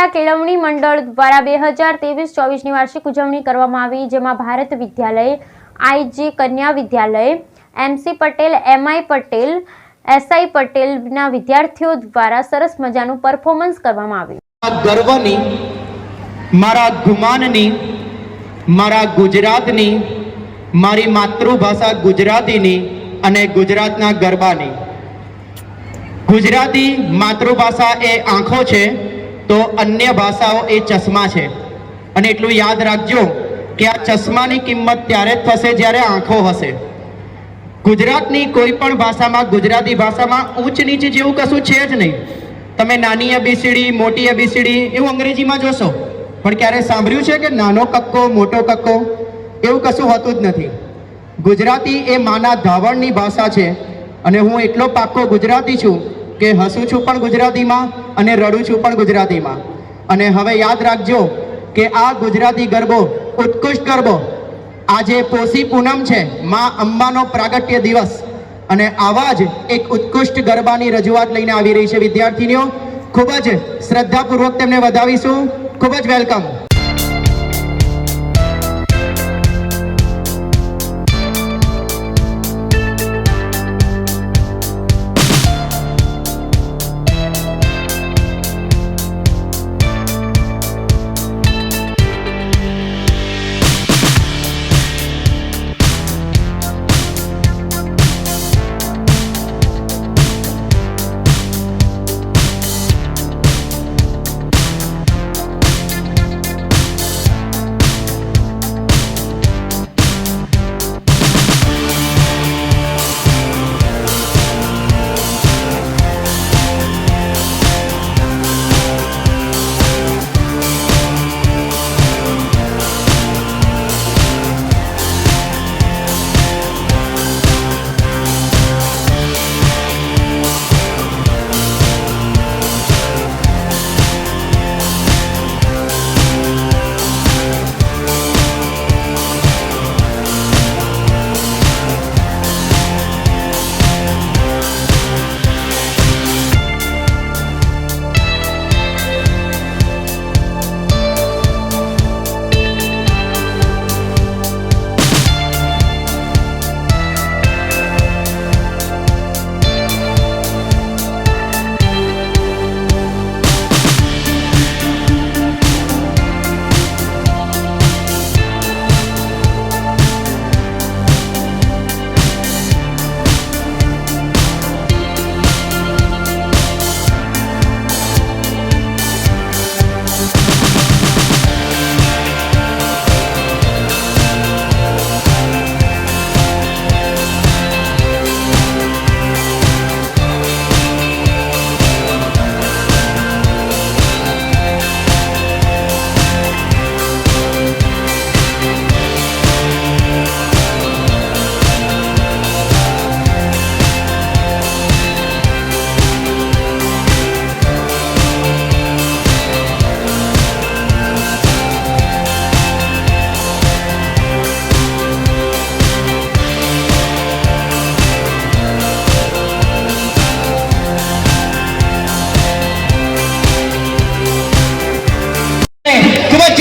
બનાસકાંઠા કેળવણી મંડળ દ્વારા 2023-24ની વાર્ષિક ઉજવણી કરવામાં આવી, જેમાં Bharat Vidyalaya, IG Kanya Vidyalaya, MC Patel, MI Patel, SI પટેલના વિદ્યાર્થીઓ દ્વારા સરસ મજાનું પરફોર્મન્સ કરવામાં આવ્યું। ગર્વની, મારા ગુમાનની, મારા ગુજરાતની, મારી માતૃભાષા ગુજરાતીની અને ગુજરાતના ગરબાની। ગુજરાતી માતૃભાષા એ આંખો છે તો અન્ય ભાષાઓ એ ચશ્મા છે, અને એટલું યાદ રાખજો કે આ ચશ્માની કિંમત ત્યારે જ થશે જ્યારે આંખો હશે। ગુજરાતની કોઈ પણ ભાષામાં, ગુજરાતી ભાષામાં ઊંચ નીચ જેવું કશું છે જ નહીં। તમે નાની એબીસીડી, મોટી એબીસીડી એવું અંગ્રેજીમાં જોશો, પણ ક્યારે સાંભળ્યું છે કે નાનો કક્કો, મોટો કક્કો? એવું કશું હોતું જ નથી। ગુજરાતી એ માના ધાવણની ભાષા છે, અને હું એટલો પાક્કો ગુજરાતી છું કે હસું છું પણ ગુજરાતીમાં અને રડું છું પણ ગુજરાતીમાં। અને હવે યાદ રાખજો કે આ ગુજરાતી ગરબો, ઉત્કૃષ્ટ ગરબો, આજે પોષી પૂનમ છે, માં અંબાનો પ્રાગટ્ય દિવસ, અને આવા જ એક ઉત્કૃષ્ટ ગરબાની રજૂઆત લઈને આવી રહી છે વિદ્યાર્થીનીઓ। ખૂબ જ શ્રદ્ધાપૂર્વક તેમને વધાવીશું। ખૂબ જ વેલકમ।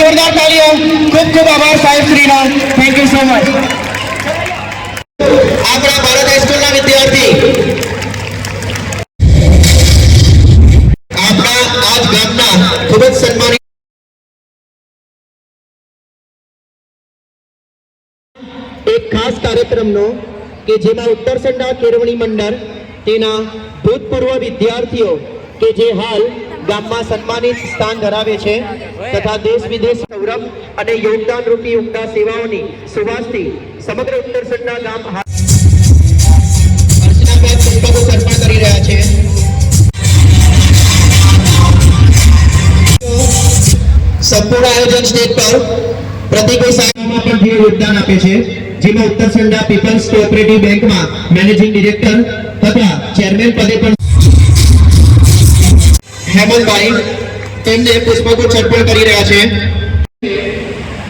जोरदार तालियों। खूब खूब आभार साहेब श्रीनो। Thank you so much. આપણા ભારત હાઈસ્કૂલના વિદ્યાર્થી આપણા આજ ગામના ખૂબ જ સન્માનિત એક ખાસ કાર્યક્રમનો કે જેમાં ઉત્તરસંડા કેળવણી મંડળ તેના ભૂતપૂર્વ વિદ્યાર્થીઓ કે જે હાલ ગામમાં સન્માનિત સ્થાન ધરાવે છે તથા દેશ વિદેશ ગૌરવ અને યોગદાન રૂપી ઉમદા સેવાઓની સુવાસથી સમગ્ર ઉત્તરસંડા ગામ અર્ચનાબેન પુષ્પકો અર્પણ કરી રહ્યા છે। સંપૂર્ણ આયોજન સ્ટેજ પર પ્રતિકભાઈ સાહેબમાં પણ જે યોગદાન આપે છે, જેમાં ઉત્તરસંડા પીપલ્સ કોઓપરેટિવ બેંકમાં મેનેજિંગ ડિરેક્ટર તથા ચેરમેન પદે પણ હેમંતભાઈ તેમને પુષ્પગુચ્છ અર્પણ કરી રહ્યા છે।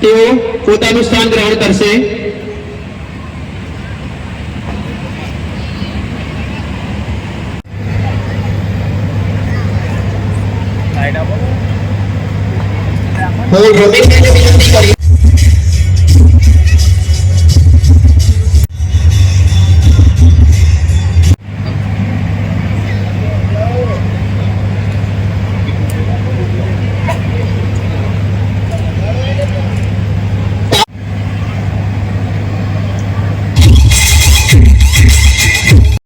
તેઓ પોતાનું સ્થાન ગ્રહણ કરશે। હું રમીનભાઈને વિનંતી કરીશ